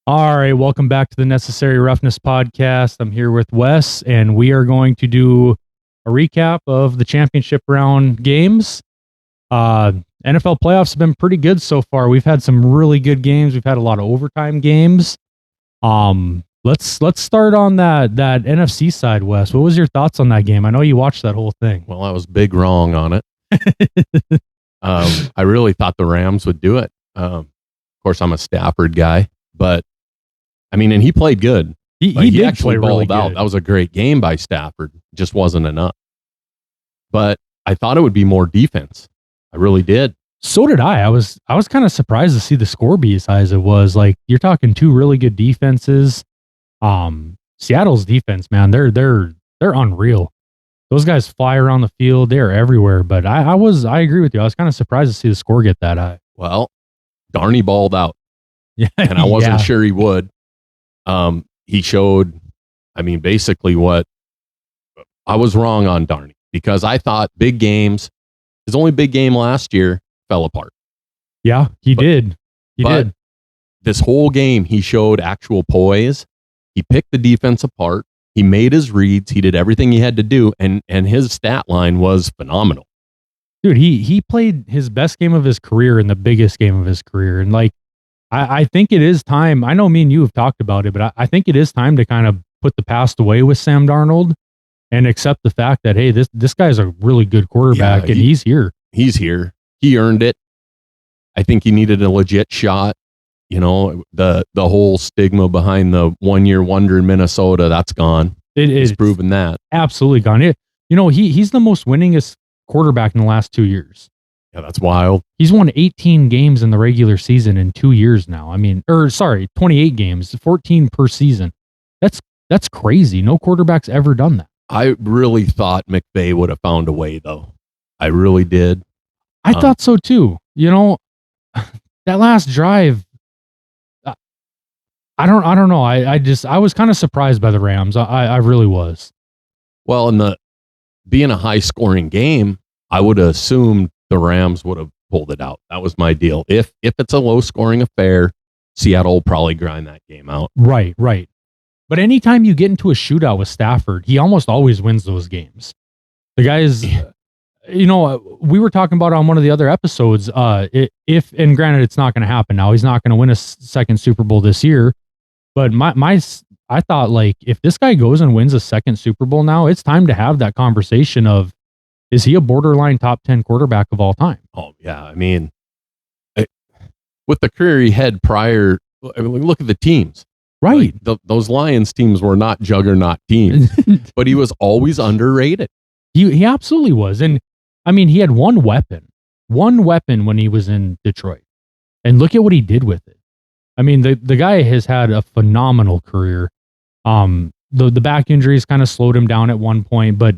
All right, welcome back to the Necessary Roughness podcast. I'm here with Wes, and we are going to do a recap of the championship round games. NFL playoffs have been pretty good so far. We've had some really good games. We've had a lot of overtime games. Let's start on that NFC side, Wes. What was your thoughts on that game? I know you watched that whole thing. Well, I was big wrong on it. I really thought the Rams would do it. Of course, I'm a Stafford guy, but I mean, and he played good. He did actually play really balled out. good. That was a great game by Stafford. Just wasn't enough. But I thought it would be more defense. I really did. So did I. I was kind of surprised to see the score be as high as it was. Like, you're talking two really good defenses. Seattle's defense, man, they're unreal. Those guys fly around the field. They're everywhere. But I agree with you. I was kind of surprised to see the score get that high. Well, Darney balled out. Yeah, and I wasn't sure he would. He showed, I mean, basically what I was wrong on Darney, because I thought big games, his only big game last year fell apart. Yeah, he did. He did. This whole game, he showed actual poise. He picked the defense apart. He made his reads. He did everything he had to do. And his stat line was phenomenal. Dude, he played his best game of his career in the biggest game of his career. And like, I think it is time. I know me and you have talked about it, but I think it is time to kind of put the past away with Sam Darnold and accept the fact that, hey, this guy's a really good quarterback, and he's here. He's here. He earned it. I think he needed a legit shot. You know, the whole stigma behind the 1 year wonder in Minnesota, that's gone. He's proven that. Absolutely gone. He's the most winningest quarterback in the last 2 years. Yeah, that's wild. He's won 18 games in the regular season in 2 years now. 28 games, 14 per season. That's crazy. No quarterback's ever done that. I really thought McVay would have found a way, though. I really did. I thought so too. You know, that last drive, I don't know. I was kind of surprised by the Rams. I really was. Well, in being a high scoring game, I would have assumed the Rams would have pulled it out. That was my deal. If it's a low scoring affair, Seattle will probably grind that game out. Right. But anytime you get into a shootout with Stafford, he almost always wins those games. The guy is, we were talking about on one of the other episodes, and granted, it's not going to happen now. He's not going to win a second Super Bowl this year. But I thought, like, if this guy goes and wins a second Super Bowl now, it's time to have that conversation of, is he a borderline top 10 quarterback of all time? Oh, yeah. I mean, with the career he had prior, look at the teams. Right. Like, those Lions teams were not juggernaut teams, but he was always underrated. He absolutely was. And, I mean, he had one weapon when he was in Detroit. And look at what he did with it. I mean, the guy has had a phenomenal career. The back injuries kind of slowed him down at one point, but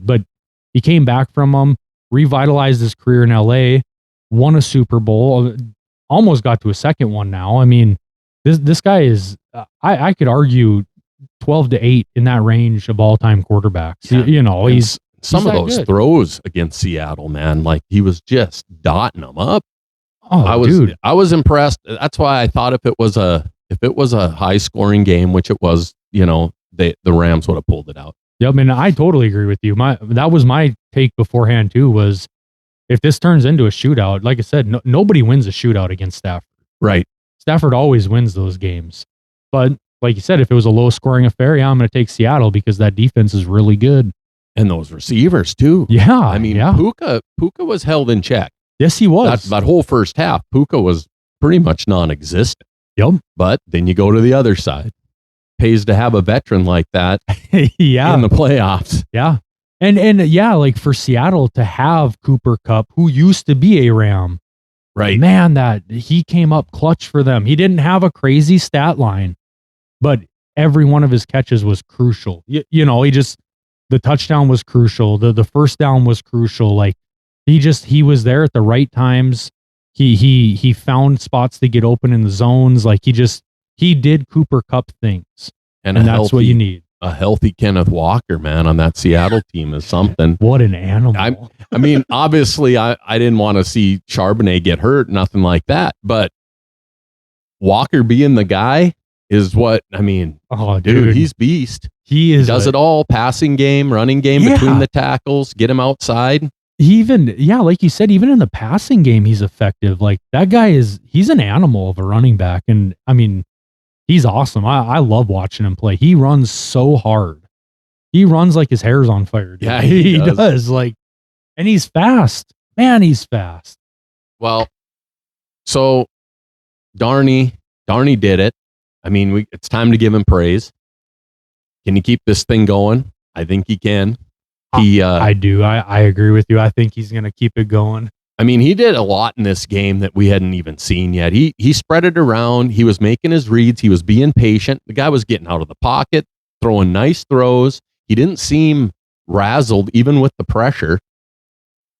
he came back from them, revitalized his career in LA, won a Super Bowl, almost got to a second one now. I mean, this guy is, I could argue 12 to 8 in that range of all-time quarterbacks. Yeah. He's some of those throws against Seattle, man, like he was just dotting them up. Oh, I was impressed. That's why I thought if it was a high scoring game, which it was, the Rams would have pulled it out. Yep, I mean, I totally agree with you. That was my take beforehand too, was if this turns into a shootout, like I said, nobody wins a shootout against Stafford. Right. Stafford always wins those games. But like you said, if it was a low scoring affair, I'm going to take Seattle because that defense is really good. And those receivers too. Yeah. I mean, yeah. Puka was held in check. Yes, he was. That whole first half, Puka was pretty much non-existent. Yep. But then you go to the other side. Pays to have a veteran like that yeah. in the playoffs. Yeah. And yeah, like for Seattle to have Cooper Kupp, who used to be a Ram. Right. Man, that he came up clutch for them. He didn't have a crazy stat line, but every one of his catches was crucial. The touchdown was crucial. The first down was crucial. Like he was there at the right times. He found spots to get open in the zones. Like he did Cooper Kupp things. And that's what you need. A healthy Kenneth Walker, man, on that Seattle team is something. What an animal. I mean, obviously, I didn't want to see Charbonnet get hurt, nothing like that. But Walker being the guy, is what, I mean, Oh, dude, he's beast. He is. He does it all, passing game, running game, between the tackles, get him outside. He even, like you said, even in the passing game, he's effective. Like that guy he's an animal of a running back. And I mean, he's awesome. I love watching him play. He runs so hard. He runs like his hair's on fire. Dude. Yeah, he does. Like, and he's fast. Man, he's fast. Well, so Darney did it. I mean, it's time to give him praise. Can he keep this thing going? I think he can. I do. I agree with you. I think he's going to keep it going. I mean, he did a lot in this game that we hadn't even seen yet. He spread it around. He was making his reads. He was being patient. The guy was getting out of the pocket, throwing nice throws. He didn't seem razzled, even with the pressure.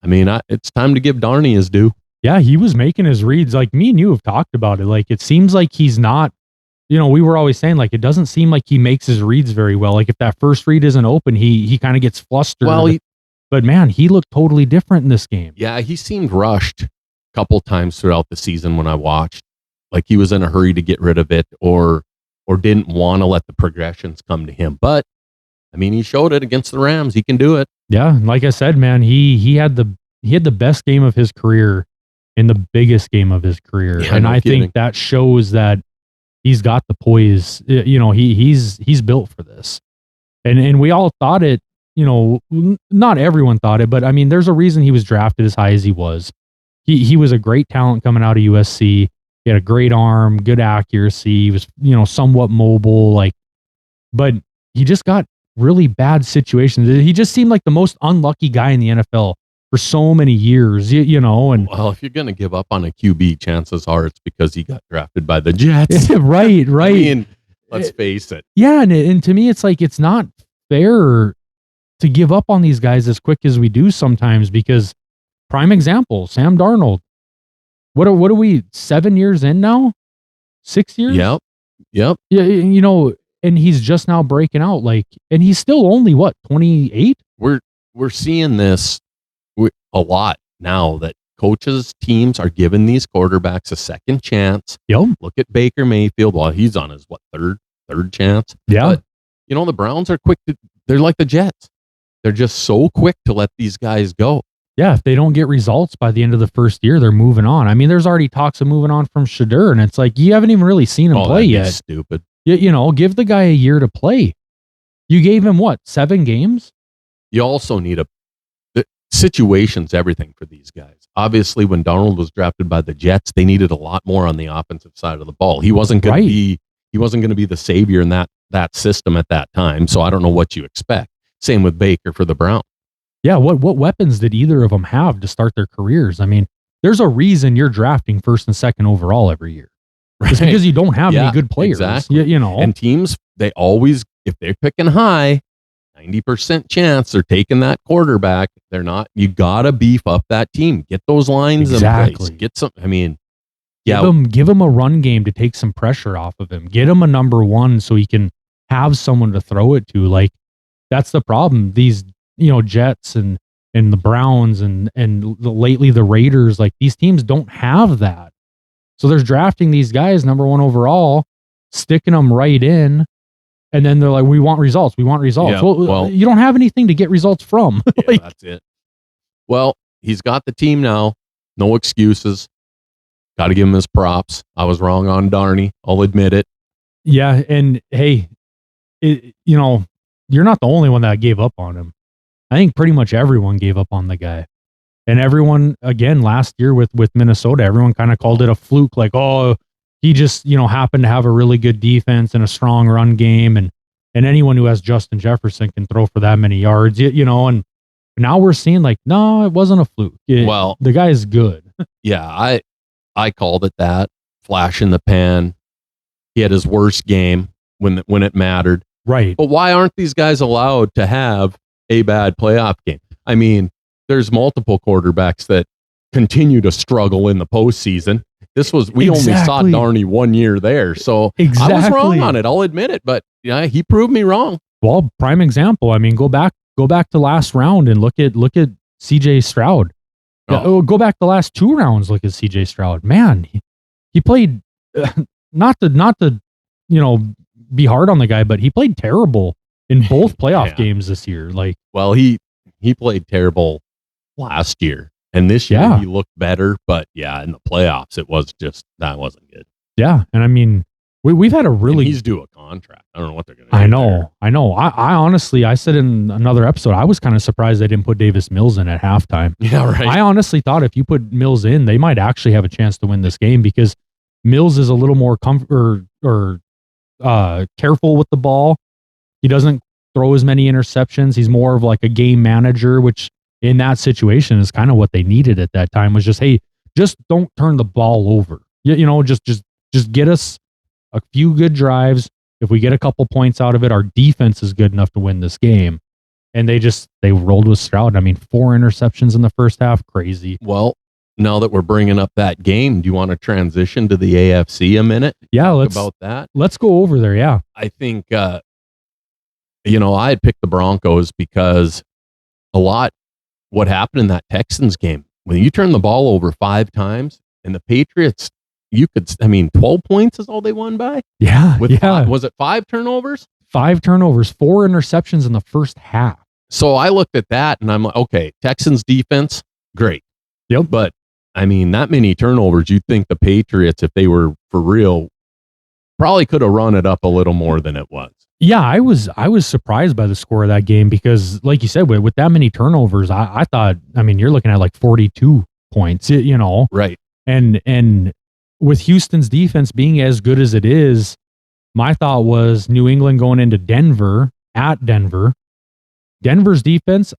I mean, it's time to give Darney his due. Yeah, he was making his reads. Like me and you have talked about it. Like it seems like he's not, we were always saying like it doesn't seem like he makes his reads very well. Like if that first read isn't open, he kind of gets flustered. Well, but man, he looked totally different in this game. Yeah, he seemed rushed a couple times throughout the season when I watched. Like he was in a hurry to get rid of it or didn't want to let the progressions come to him. But I mean, he showed it against the Rams. He can do it. Yeah, like I said, man, he had the best game of his career in the biggest game of his career. Yeah, and no I kidding. think that shows that he's got the poise. He's built for this. And we all thought it, not everyone thought it, but I mean, there's a reason he was drafted as high as he was. He was a great talent coming out of USC. He had a great arm, good accuracy. He was, somewhat mobile, but he just got really bad situations. He just seemed like the most unlucky guy in the NFL for so many years, and well, if you're going to give up on a QB, chances are it's because he got drafted by the Jets. right. I mean, let's face it. Yeah. And to me, it's like, it's not fair to give up on these guys as quick as we do sometimes, because prime example, Sam Darnold, what are we 7 years in now? 6 years? Yep. Yeah. And he's just now breaking out, and he's still only 28? We're seeing this a lot now that coaches, teams are giving these quarterbacks a second chance. Yep. Look at Baker Mayfield. Well, he's on his third chance. Yeah. But, the Browns are quick they're like the Jets. They're just so quick to let these guys go. Yeah, if they don't get results by the end of the first year, they're moving on. I mean, there's already talks of moving on from Shadur, and it's like you haven't even really seen him play yet. Stupid. Give the guy a year to play. You gave him 7 games? You also need the situation's everything for these guys. Obviously, when Darnold was drafted by the Jets, they needed a lot more on the offensive side of the ball. He wasn't going to be the savior in that system at that time. So I don't know what you expect. Same with Baker for the Browns. Yeah, what weapons did either of them have to start their careers? I mean, there's a reason you're drafting first and second overall every year. Right. It's because you don't have any good players. Exactly. And teams, they always, if they're picking high, 90% chance they're taking that quarterback. They're not. You got to beef up that team. Get those lines in place. Get some, I mean, give him a run game to take some pressure off of him. Get him a number one so he can have someone to throw it to. Like, that's the problem. These, Jets and the Browns and lately the Raiders, like these teams don't have that. So they're drafting these guys number one overall, sticking them right in. And then they're like, we want results. We want results. Yeah, well, you don't have anything to get results from. Yeah, that's it. Well, he's got the team now. No excuses. Got to give him his props. I was wrong on Darney. I'll admit it. Yeah. And hey, you're not the only one that gave up on him. I think pretty much everyone gave up on the guy. And everyone, again, last year with Minnesota, everyone kind of called it a fluke. Like, oh, he just, happened to have a really good defense and a strong run game. And anyone who has Justin Jefferson can throw for that many yards, and now we're seeing like, no, it wasn't a fluke. The guy is good. Yeah, I called it that. Flash in the pan. He had his worst game when it mattered. Right. But why aren't these guys allowed to have a bad playoff game? I mean, there's multiple quarterbacks that continue to struggle in the postseason. We only saw Darney 1 year there. So I was wrong on it. I'll admit it. But yeah, he proved me wrong. Well, prime example. I mean, go back to last round and look at CJ Stroud. Go back the last 2 rounds. Look at CJ Stroud. Man, he played not to be hard on the guy, but he played terrible in both playoff games this year. Like, well, he played terrible last year, and this year he looked better. But in the playoffs, that wasn't good. Yeah, and I mean, we've had a really. And he's due a contract. I don't know what they're going to do. I know. I honestly, I said in another episode, I was kind of surprised they didn't put Davis Mills in at halftime. Yeah, right. I honestly thought if you put Mills in, they might actually have a chance to win this game because Mills is a little more careful with the ball. He doesn't throw as many interceptions. He's more of like a game manager, which in that situation is kind of what they needed at that time. Was just, hey, just don't turn the ball over. Just get us a few good drives. If we get a couple points out of it, our defense is good enough to win this game. And they rolled with Stroud. I mean, 4 interceptions in the first half. Crazy. Well, now that we're bringing up that game, do you want to transition to the AFC a minute? Yeah, about that. Let's go over there. Yeah. I think, I had picked the Broncos because what happened in that Texans game, when you turn the ball over 5 times and the Patriots, 12 points is all they won by? Yeah. Was it 5 turnovers? 5 turnovers, 4 interceptions in the first half. So I looked at that and I'm like, okay, Texans defense, great. Yep. But that many turnovers, you'd think the Patriots, if they were for real, probably could have run it up a little more than it was. Yeah, I was surprised by the score of that game because, like you said, with that many turnovers, I thought, you're looking at like 42 points, Right. And with Houston's defense being as good as it is, my thought was New England going into Denver, at Denver. Denver's defense,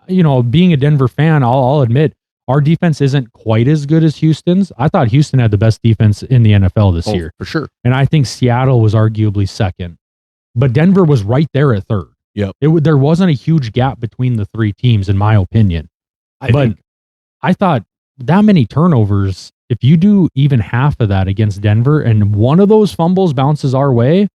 being a Denver fan, I'll admit, our defense isn't quite as good as Houston's. I thought Houston had the best defense in the NFL this year. For sure. And I think Seattle was arguably second. But Denver was right there at third. Yep. There wasn't a huge gap between the 3 teams, in my opinion. I thought that many turnovers, if you do even half of that against Denver and one of those fumbles bounces our way,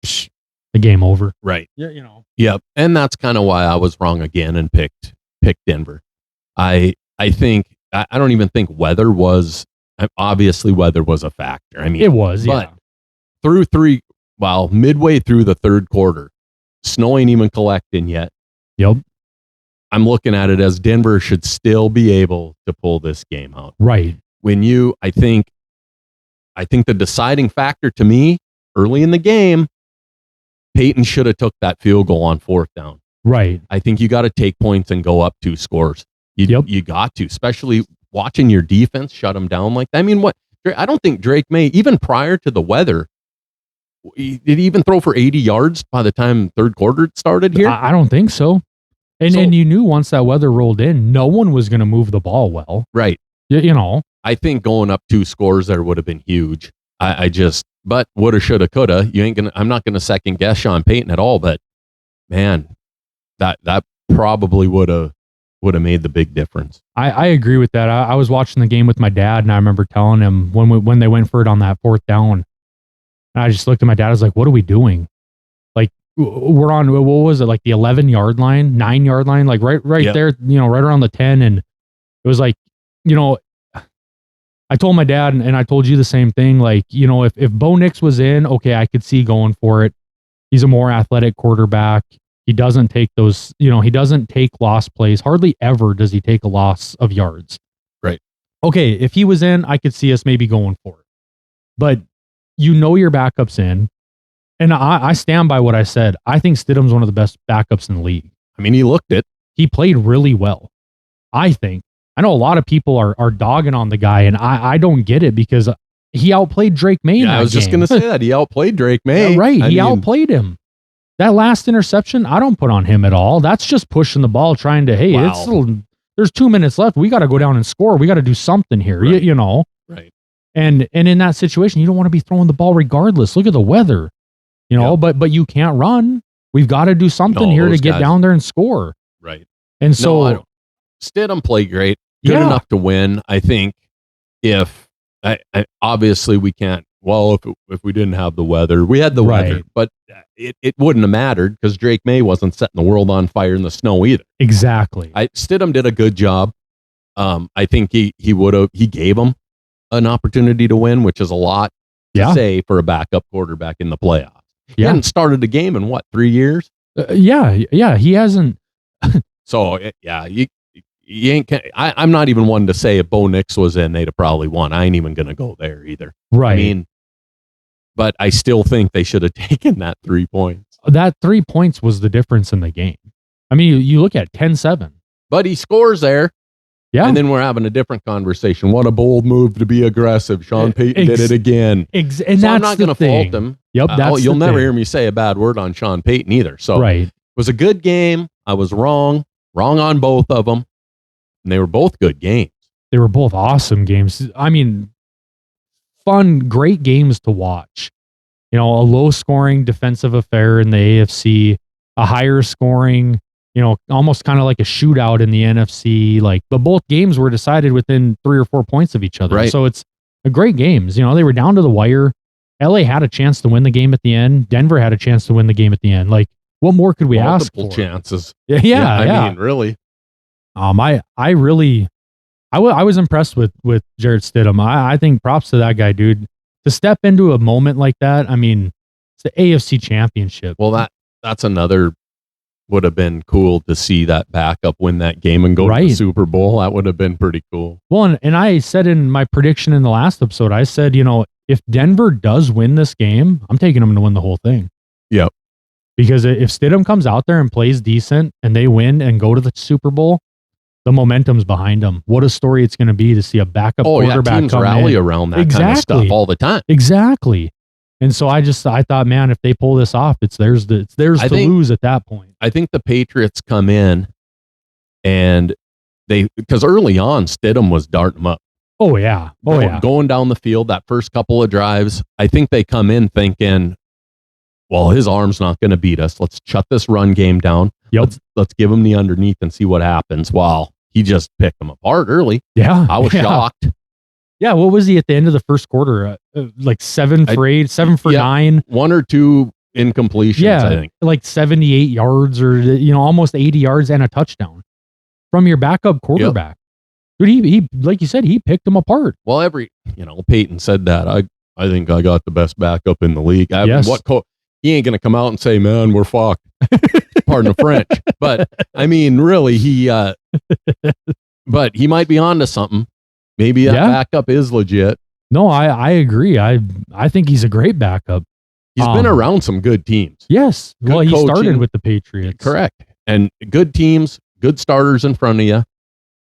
the game over. Right. Yeah, Yep. And that's kind of why I was wrong again and picked Denver. I think, I don't even think weather was a factor. It was, but midway through the third quarter, snow ain't even collecting yet. Yep. I'm looking at it as Denver should still be able to pull this game out. Right. I think the deciding factor to me early in the game, Payton should have took that field goal on 4th down. Right. I think you got to take points and go up 2 scores. You got to, especially watching your defense shut them down like that. I don't think Drake Maye, even prior to the weather, did he even throw for 80 yards by the time third quarter started here? I don't think so. And you knew once that weather rolled in, no one was going to move the ball well. Right. I think going up 2 scores there would have been huge. But woulda, shoulda, coulda. I'm not gonna second guess Sean Payton at all. But man, that probably would have made the big difference. I agree with that. I was watching the game with my dad, and I remember telling him when they went for it on that 4th down, and I just looked at my dad. I was like, "What are we doing? Like, we're on what was it? Like the 11-yard line, 9-yard line, like right Yep. there, right around the 10." And it was like, I told my dad, and I told you the same thing. Like, if Bo Nix was in, okay, I could see going for it. He's a more athletic quarterback. He doesn't take those, he doesn't take lost plays. Hardly ever does he take a loss of yards. Right. Okay, if he was in, I could see us maybe going for it. But your backup's in. And I stand by what I said. I think Stidham's one of the best backups in the league. He looked it. He played really well, I think. I know a lot of people are dogging on the guy, and I don't get it because he outplayed Drake Maye. Yeah, I was just going to say that. He outplayed Drake Maye. Yeah, right. He outplayed him. That last interception, I don't put on him at all. That's just pushing the ball, trying to, hey, there's 2 minutes left. We got to go down and score. We got to do something here, right. Right. And in that situation, you don't want to be throwing the ball regardless. Look at the weather, but you can't run. We've got to do something here to get down there and score. Right. And so Stidham played great. Good enough to win. I think if obviously we can't, if we didn't have the weather, we had the weather, but it wouldn't have mattered because Drake Maye wasn't setting the world on fire in the snow either. Exactly. Stidham did a good job. I think he gave him an opportunity to win, which is a lot. to say for a backup quarterback in the playoffs. He hadn't started a game in 3 years? Yeah, he hasn't. So, you ain't. I'm not even one to say if Bo Nix was in, they'd have probably won. I ain't even going to go there either. Right. I mean, but I still think they should have taken that 3 points. That 3 points was the difference in the game. I mean, you look at 10-7. But he scores there. Yeah. And then we're having a different conversation. What a bold move to be aggressive. Sean Payton did it again. And so that's I'm not going to fault him. Yep. You'll never hear me say a bad word on Sean Payton either. So it was a good game. I was wrong on both of them. And they were both good games. They were both awesome games. I mean, fun, great games to watch. You know, a low scoring defensive affair in the AFC, a higher scoring, you know, almost kind of like a shootout in the NFC. But both games were decided within 3 or 4 points of each other. Right. So it's a great games. You know, they were down to the wire. LA had a chance to win the game at the end. Denver had a chance to win the game at the end. What more could we ask for? Multiple chances. Yeah. I mean, really. I was impressed with Jarrett Stidham. I think props to that guy, dude. To step into a moment like that, I mean, it's the AFC Championship. Well, that's another would have been cool to see that backup win that game and go to the Super Bowl. That would have been pretty cool. Well, and I said in my prediction in the last episode, I said, you know, if Denver does win this game, I'm taking them to win the whole thing. Yep. Because if Stidham comes out there and plays decent and they win and go to the Super Bowl, the momentum's behind them. What a story it's going to be to see a backup quarterback teams come rally in. around that kind of stuff all the time. Exactly. And so I thought, man, if they pull this off, it's theirs to lose at that point. I think the Patriots come in and because early on, Stidham was darting them up. Oh, yeah. Going down the field, that first couple of drives, I think they come in thinking, well, his arm's not going to beat us. Let's shut this run game down. Yep. Let's give him the underneath and see what happens. Wow. He just picked them apart early. Yeah. I was shocked. Yeah. What was he at the end of the first quarter? 7 for 8, 7 for 9. 1 or 2 incompletions, I think. 78 yards or, almost 80 yards and a touchdown from your backup quarterback. Yep. Dude, he like you said, he picked them apart. Well, Payton said that. I think I got the best backup in the league. He ain't going to come out and say, man, we're fucked. Pardon the French. But, I mean, really, but he might be onto something. Maybe that backup is legit. No, I agree. I think he's a great backup. He's been around some good teams. Yes. Well, he started with the Patriots. Correct. And good teams, good starters in front of you.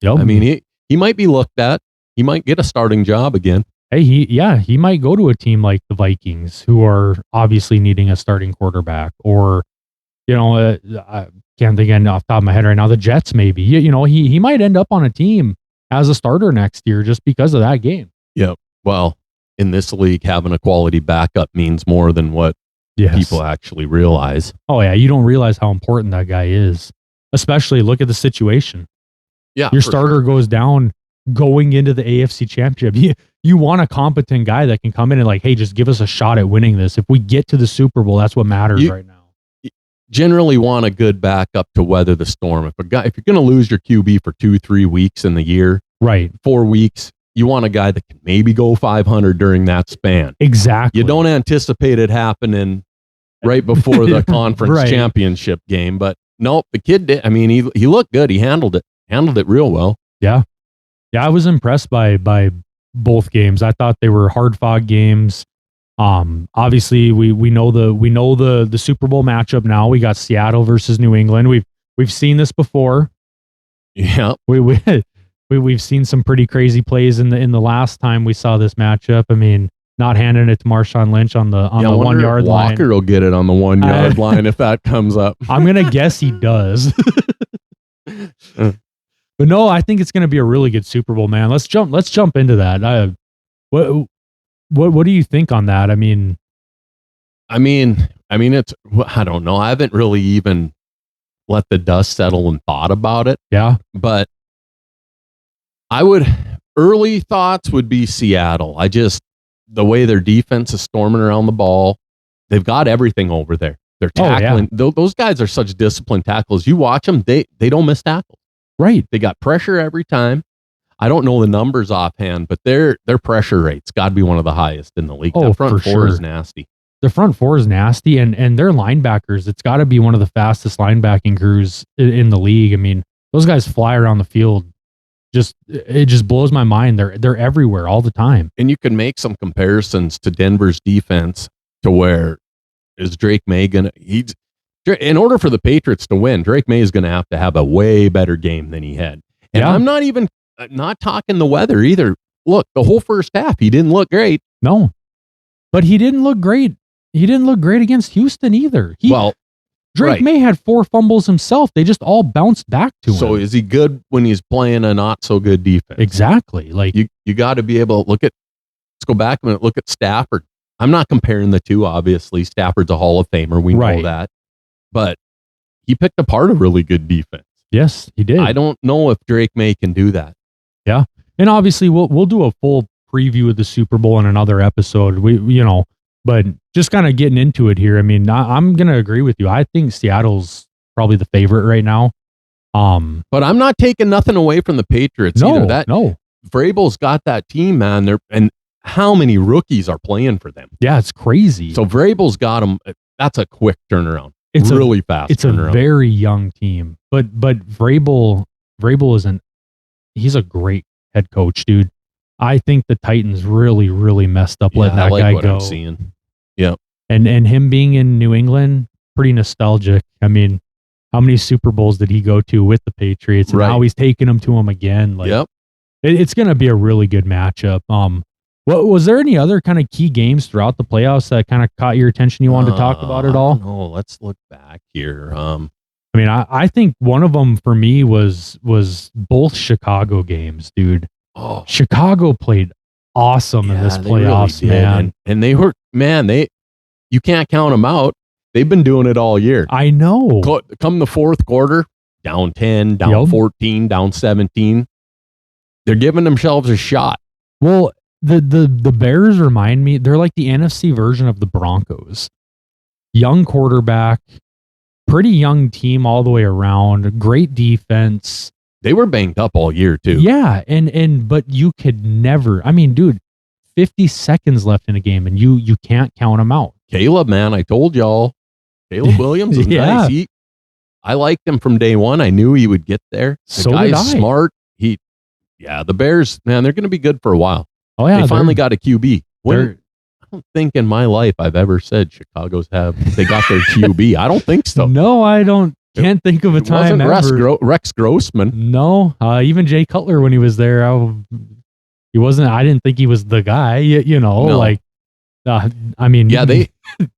Yep. I mean, he might be looked at. He might get a starting job again. Hey, he might go to a team like the Vikings, who are obviously needing a starting quarterback, or, I can't think off the top of my head right now, the Jets maybe. He might end up on a team as a starter next year just because of that game. Yeah. Well, in this league, having a quality backup means more than what people actually realize. Oh, yeah. You don't realize how important that guy is, especially look at the situation. Yeah. Your starter goes down going into the AFC Championship. You want a competent guy that can come in and hey, just give us a shot at winning this. If we get to the Super Bowl, that's what matters right now. You generally want a good backup to weather the storm. If you're going to lose your QB for 2-3 weeks in the year, right, 4 weeks, you want a guy that can maybe go 500 during that span. Exactly. You don't anticipate it happening right before the conference championship game, but nope, the kid did. I mean, he looked good. He handled it real well. Yeah. Yeah, I was impressed by both games. I thought they were hard-fought games. Obviously, we know the Super Bowl matchup now. We got Seattle versus New England. We've seen this before. Yeah, we've seen some pretty crazy plays in the last time we saw this matchup. I mean, not handing it to Marshawn Lynch on the 1 yard line. Walker will get it on the 1 yard line if that comes up. I'm gonna guess he does. But no, I think it's going to be a really good Super Bowl, man. Let's jump into that. What do you think on that? I mean, it's, I don't know. I haven't really even let the dust settle and thought about it. Yeah. But early thoughts would be Seattle. The way their defense is storming around the ball, they've got everything over there. They're tackling. Those guys are such disciplined tackles. You watch them, they don't miss tackles. Right. They got pressure every time. I don't know the numbers offhand, but their pressure rate's got to be one of the highest in the league. Oh, That front for four is sure. nasty. The front four is nasty, and their linebackers, it's got to be one of the fastest linebacking crews in the league. I mean, those guys fly around the field. It just blows my mind. They're everywhere all the time. And you can make some comparisons to Denver's defense to where is Drake Maye in order for the Patriots to win, Drake Maye is going to have a way better game than he had. And I'm not even not talking the weather either. Look, the whole first half, he didn't look great. No, but he didn't look great. He didn't look great against Houston either. Drake Maye had 4 fumbles himself. They just all bounced back to him. So is he good when he's playing a not so good defense? Exactly. Like you got to be able to let's go back a minute, look at Stafford. I'm not comparing the two, obviously. Stafford's a Hall of Famer. We know that. But he picked apart a really good defense. Yes, he did. I don't know if Drake Maye can do that. Yeah. And obviously we'll do a full preview of the Super Bowl in another episode. But just kind of getting into it here. I mean, I'm going to agree with you. I think Seattle's probably the favorite right now. But I'm not taking nothing away from the Patriots either. No. Vrabel's got that team, man. And how many rookies are playing for them? Yeah, it's crazy. So Vrabel's got them. That's a quick turnaround. It's really fast. It's turnaround. A very young team. But Vrabel he's a great head coach, dude. I think the Titans really, really messed up letting that guy go. I'm seeing. Yeah. And him being in New England, pretty nostalgic. I mean, how many Super Bowls did he go to with the Patriots? And now he's taking them to him again. Like, it's going to be a really good matchup. Was there any other kind of key games throughout the playoffs that kind of caught your attention you wanted to talk about at all? No, let's look back here. I mean, I think one of them for me was both Chicago games, dude. Oh, Chicago played awesome in this playoffs, really man. And they were, you can't count them out. They've been doing it all year. I know. Come the fourth quarter, down 10, down 14, down 17. They're giving themselves a shot. Well, the Bears remind me, they're like the NFC version of the Broncos. Young quarterback, pretty young team all the way around, great defense. They were banged up all year too. Yeah, but you could never. I mean, dude, 50 seconds left in a game, and you can't count them out. Caleb, man, I told y'all, Caleb Williams is nice. I liked him from day one. I knew he would get there. The guy's smart. The Bears, man, they're going to be good for a while. Oh yeah, they finally got a QB. I don't think in my life I've ever said they got their QB. I don't think so. No, I don't. Can't think of a time ever. Rex Grossman. No, even Jay Cutler when he was there, he wasn't. I didn't think he was the guy. No. I mean, they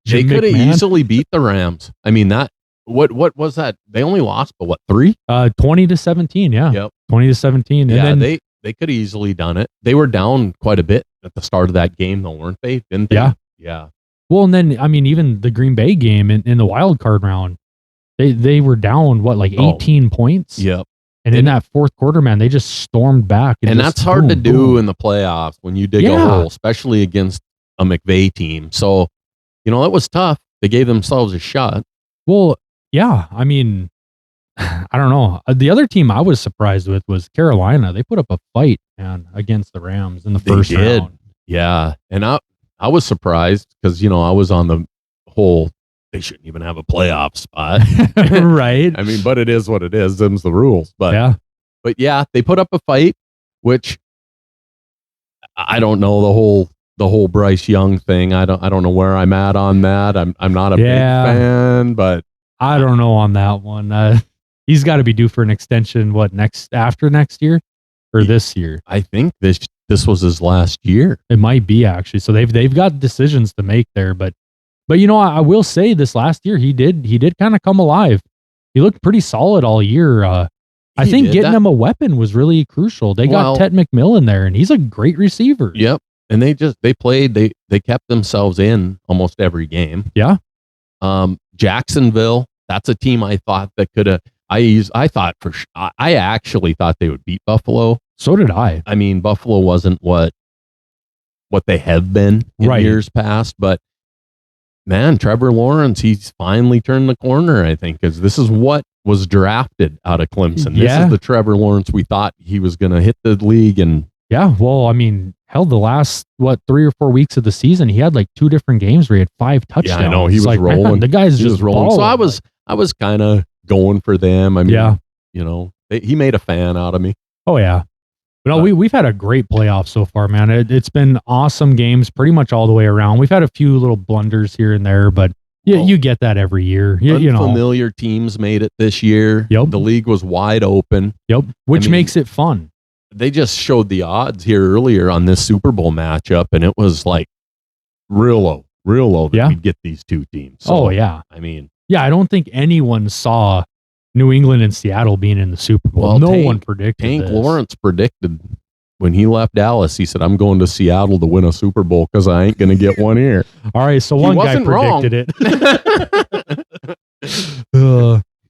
could have easily beat the Rams. I mean that. What was that? They only lost, but 3? 20-17. Yeah. Yep. 20-17. And then they could have easily done it. They were down quite a bit at the start of that game, though, weren't they? Didn't they? Yeah. Yeah. Well, and then I mean, even the Green Bay game in the wild card round. They were down 18 points. Yep. And in that fourth quarter, man, they just stormed back. And that's hard to do in the playoffs when you dig a hole, especially against a McVay team. So, it was tough. They gave themselves a shot. Well, yeah. I mean, I don't know. The other team I was surprised with was Carolina. They put up a fight, man, against the Rams in the first round. Yeah. And I was surprised because, I was on the whole they shouldn't even have a playoff spot. Right. I mean, but it is what it is. Them's the rules. But they put up a fight, which I don't know the whole Bryce Young thing. I don't know where I'm at on that. I'm not a big fan, but I don't know on that one. He's got to be due for an extension. After next year or this year? I think this was his last year. It might be actually. So they've got decisions to make there, but I will say this last year he did kind of come alive. He looked pretty solid all year. I think getting him a weapon was really crucial. They got Ted McMillan there, and he's a great receiver. Yep. And they kept themselves in almost every game. Yeah. Jacksonville, that's a team I thought that could have. I actually thought they would beat Buffalo. So did I. I mean, Buffalo wasn't what they have been in years past, but man, Trevor Lawrence, he's finally turned the corner, I think, because this is what was drafted out of Clemson. This is the Trevor Lawrence we thought he was going to hit the league. And yeah, well, I mean, hell, the last, 3 or 4 weeks of the season, he had like 2 different games where he had 5 touchdowns. Yeah, I know, he was like, rolling. Man, the guy's just rolling. balling. So I was kind of going for them. I mean, he made a fan out of me. Oh, yeah. But no, we've had a great playoff so far, man. It's been awesome games pretty much all the way around. We've had a few little blunders here and there, but you get that every year. Unfamiliar teams made it this year. Yep. The league was wide open. Yep. Which makes it fun. They just showed the odds here earlier on this Super Bowl matchup, and it was like real low that we'd get these 2 teams. So, I mean, I don't think anyone saw New England and Seattle being in the Super Bowl. Well, no one predicted Tank this. Lawrence predicted when he left Dallas, he said, I'm going to Seattle to win a Super Bowl because I ain't going to get one here. All right, so one guy predicted it.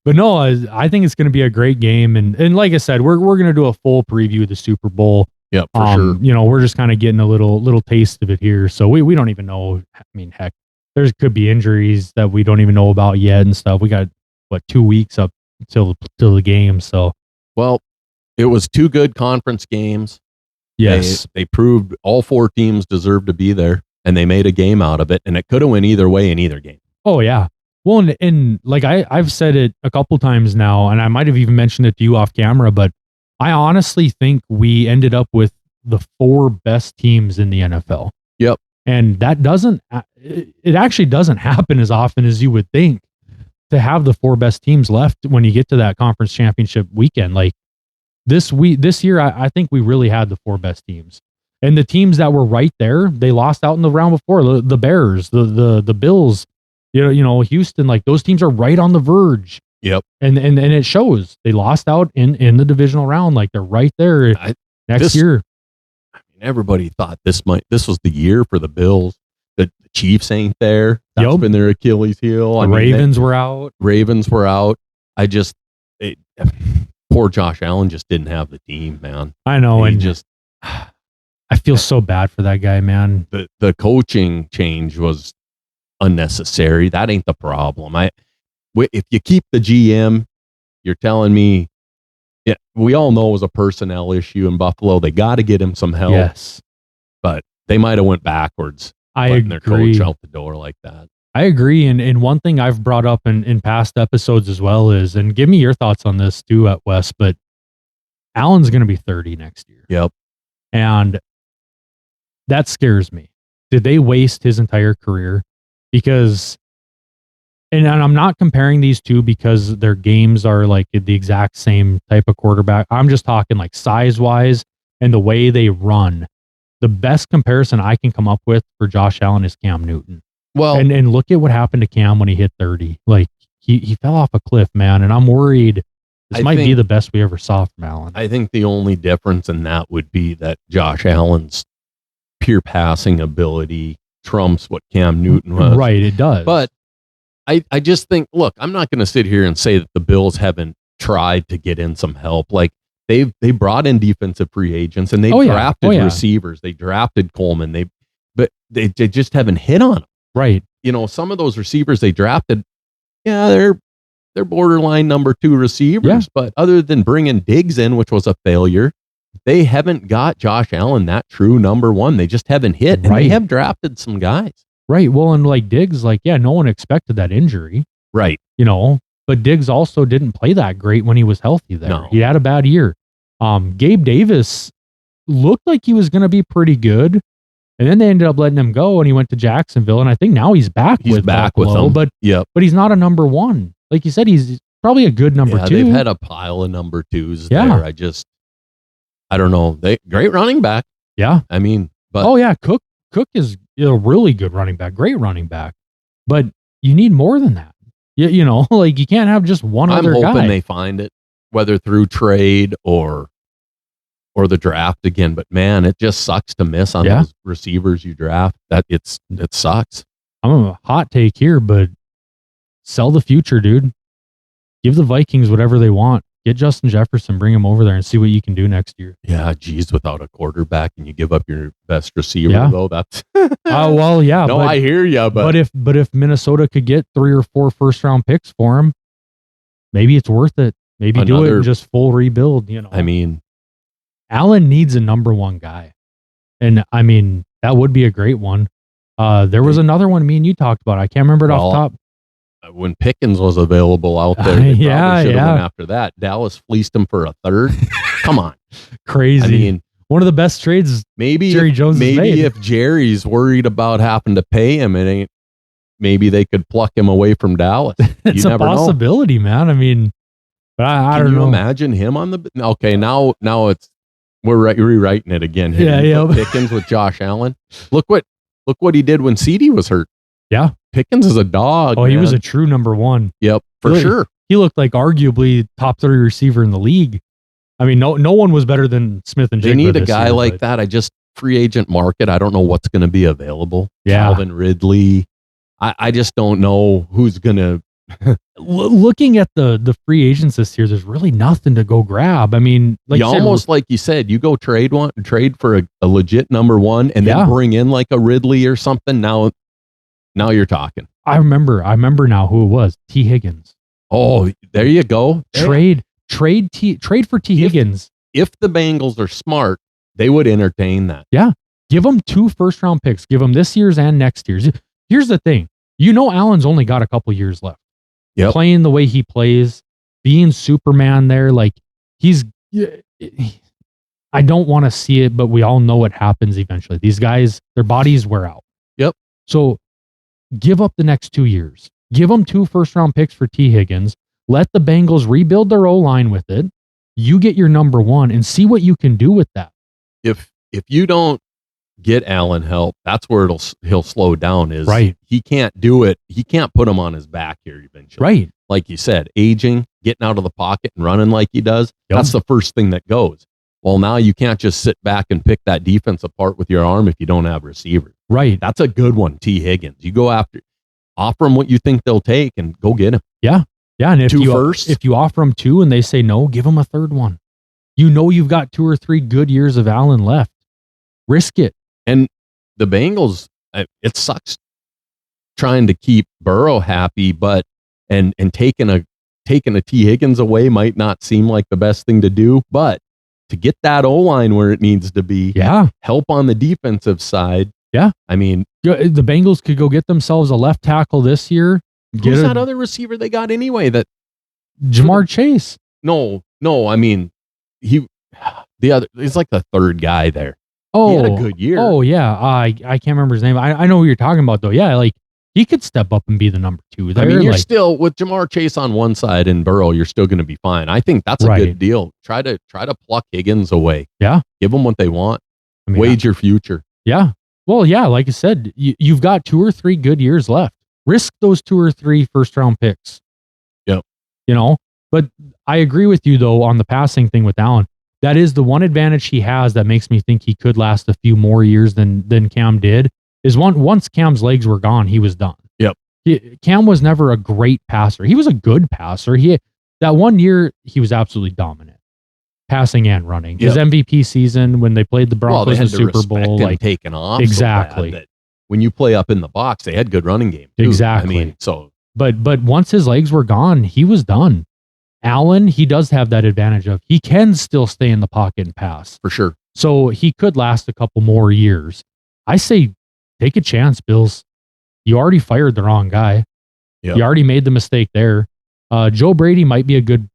But no, I think it's going to be a great game. And like I said, we're going to do a full preview of the Super Bowl. Yeah, for sure. We're just kind of getting a little taste of it here. So we don't even know. I mean, heck, there could be injuries that we don't even know about yet and stuff. We got, 2 weeks up till the game. So, well, it was 2 good conference games. Yes. They proved all 4 teams deserved to be there, and they made a game out of it, and it could have went either way in either game. Oh, yeah. Well, and like I've said it a couple times now, and I might have even mentioned it to you off camera, but I honestly think we ended up with the 4 best teams in the NFL. Yep. And it actually doesn't happen as often as you would think to have the 4 best teams left when you get to that conference championship weekend. Like this year, I think we really had the 4 best teams. And the teams that were right there, they lost out in the round before. The Bears, the Bills, Houston, like those teams are right on the verge. Yep. And it shows. They lost out in the divisional round. Like they're right there next year. I mean, everybody thought this was the year for the Bills. The Chiefs ain't there. That's been their Achilles heel. The Ravens were out. Ravens were out. Poor Josh Allen just didn't have the team, man. I know. I feel so bad for that guy, man. The coaching change was unnecessary. That ain't the problem. If you keep the GM, you're telling me, we all know it was a personnel issue in Buffalo. They got to get him some help. Yes. But they might have went backwards. I letting agree. their coach out the door like that. I agree. And one thing I've brought up in past episodes as well is, and give me your thoughts on this too at West, but Allen's going to be 30 next year. Yep. And that scares me. Did they waste his entire career? Because, and I'm not comparing these two because their games are like the exact same type of quarterback. I'm just talking like size wise and the way they run. The best comparison I can come up with for Josh Allen is Cam Newton. Well, and look at what happened to Cam when he hit 30. Like he fell off a cliff, man. And I'm worried this might be the best we ever saw from Allen. I think the only difference in that would be that Josh Allen's pure passing ability trumps what Cam Newton was. Right, it does. But I just think, look, I'm not going to sit here and say that the Bills haven't tried to get in some help. Like they brought in defensive free agents and they drafted receivers. They drafted Coleman. But they just haven't hit on them. Right. Some of those receivers they drafted, they're borderline number 2 receivers. Yeah. But other than bringing Diggs in, which was a failure, they haven't got Josh Allen that true number 1. They just haven't hit. And they have drafted some guys. Right. Well, and like Diggs, no one expected that injury. Right. But Diggs also didn't play that great when he was healthy there. No. He had a bad year. Gabe Davis looked like he was going to be pretty good. And then they ended up letting him go and he went to Jacksonville. And I think now he's back with Buffalo, with them. But he's not a number 1. Like you said, he's probably a good number 2. They've had a pile of number 2s there. I don't know. Great running back. Yeah. I mean, but Cook is a really good running back, great running back. But you need more than that. Like you can't have just one other guy. I'm hoping they find it, whether through trade or the draft again. But man, it just sucks to miss on those receivers you draft. It sucks. I'm a hot take here, but sell the future, dude. Give the Vikings whatever they want. Get Justin Jefferson, bring him over there and see what you can do next year. Yeah, geez, without a quarterback and you give up your best receiver, though, that's well, yeah. No, I hear you, but if Minnesota could get 3 or 4 first-round picks for him, maybe it's worth it. Maybe do it and just full rebuild. I mean, Allen needs a number 1 guy, and I mean that would be a great one. There was another one me and you talked about. I can't remember it off the top. When Pickens was available out there, they probably should have went after that. Dallas fleeced him for a third. Come on, crazy. I mean, one of the best trades. Jerry Jones. Maybe if Jerry's worried about having to pay him, it ain't. Maybe they could pluck him away from Dallas. It's a possibility, man. I mean, but I don't know. Can you imagine him on the? Okay, now we're rewriting it again. Yeah. Pickens with Josh Allen. Look what he did when CD was hurt. Yeah. Pickens is a dog. Oh, he was a true number 1. Yep, for sure. He looked like arguably top 30 receiver in the league. I mean, no one was better than Smith-Njigba. They need a guy like that. Free agent market. I don't know what's going to be available. Yeah. Calvin Ridley. I just don't know who's going to. Looking at the free agents this year, there's really nothing to go grab. I mean, like you said, you go trade for a legit number 1 and then bring in like a Ridley or something. Now you're talking. I remember now who it was. T. Higgins. Oh, there you go. Trade for T. Higgins. If the Bengals are smart, they would entertain that. Yeah. Give them 2 first-round picks. Give them this year's and next year's. Here's the thing. Allen's only got a couple years left. Yep. Playing the way he plays, being Superman there, like I don't want to see it, but we all know what happens eventually. These guys, their bodies wear out. Yep. So give up the next 2 years. Give them 2 first-round picks for T. Higgins. Let the Bengals rebuild their O-line with it. You get your number 1 and see what you can do with that. If you don't get Allen help, that's where he'll slow down. Is right. He can't do it. He can't put him on his back here eventually. Right. Like you said, aging, getting out of the pocket and running like he does. Yep. That's the first thing that goes. Well, now you can't just sit back and pick that defense apart with your arm if you don't have receivers. Right. That's a good one, T. Higgins. You go offer them what you think they'll take and go get him. Yeah. Yeah. And if you offer them 2 and they say no, give them a third one. You've got 2 or 3 good years of Allen left. Risk it. And the Bengals, it sucks trying to keep Burrow happy, but and taking a T. Higgins away might not seem like the best thing to do, but to get that O-line where it needs to be, help on the defensive side. Yeah. I mean, the Bengals could go get themselves a left tackle this year. Who's that other receiver they got anyway? That Jamar Chase. No. I mean, he's like the third guy there. Oh, he had a good year. Oh yeah. I can't remember his name. I know who you're talking about though. Yeah. Like he could step up and be the number 2 there. I mean, you're still with Jamar Chase on one side and Burrow, you're still going to be fine. I think that's a good deal. Try to pluck Higgins away. Yeah. Give them what they want. Wage your future. Yeah. Well, yeah, like I said, you've got 2 or 3 good years left. Risk those 2 or 3 first-round picks. Yep. But I agree with you, though, on the passing thing with Allen. That is the one advantage he has that makes me think he could last a few more years than Cam did, is once Cam's legs were gone, he was done. Yep. Cam was never a great passer. He was a good passer. That one year, he was absolutely dominant. Passing and running. His MVP season when they played the Broncos in the Super Bowl, like taken off. Exactly. So that when you play up in the box, they had good running game too. Exactly. I mean, so but once his legs were gone, he was done. Allen, he does have that advantage of he can still stay in the pocket and pass. For sure. So he could last a couple more years. I say take a chance, Bills. You already fired the wrong guy. Yep. You already made the mistake there. Joe Brady might be a good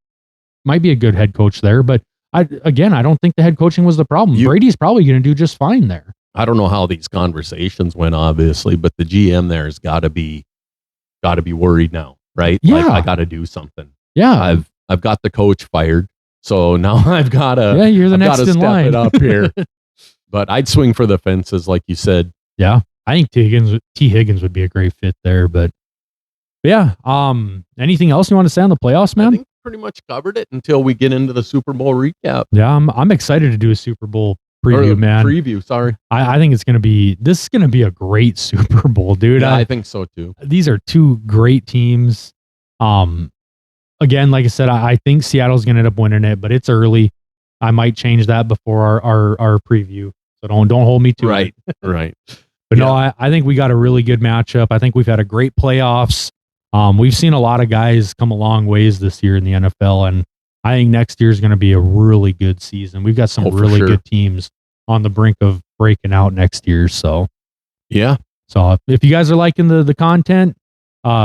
head coach there, but I don't think the head coaching was the problem. Brady's probably going to do just fine there. I don't know how these conversations went, obviously, but the GM there has got to be worried now, right? Yeah. Like, I got to do something. Yeah. I've got the coach fired, so now I've got to. Yeah, you're the next in line. Step it up here. But I'd swing for the fences, like you said. Yeah, I think T. Higgins would be a great fit there. But yeah, anything else you want to say on the playoffs, man? I think pretty much covered it until we get into the Super Bowl recap. Yeah, I'm excited to do a Super Bowl preview, man. Preview, sorry. I think this is going to be a great Super Bowl, dude. Yeah, I think so too. These are 2 great teams. again, like I said, I think Seattle's going to end up winning it, but it's early. I might change that before our preview. So don't hold me to it. Right. But no, I think we got a really good matchup. I think we've had a great playoffs. We've seen a lot of guys come a long ways this year in the NFL, and I think next year is going to be a really good season. We've got some really good teams on the brink of breaking out next year. So yeah. So if you guys are liking the content,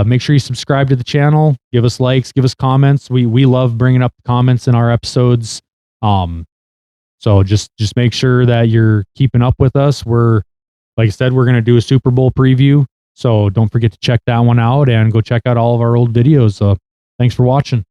make sure you subscribe to the channel. Give us likes, give us comments. We love bringing up the comments in our episodes. So just make sure that you're keeping up with us. Like I said, we're going to do a Super Bowl preview. So don't forget to check that one out and go check out all of our old videos. Thanks for watching.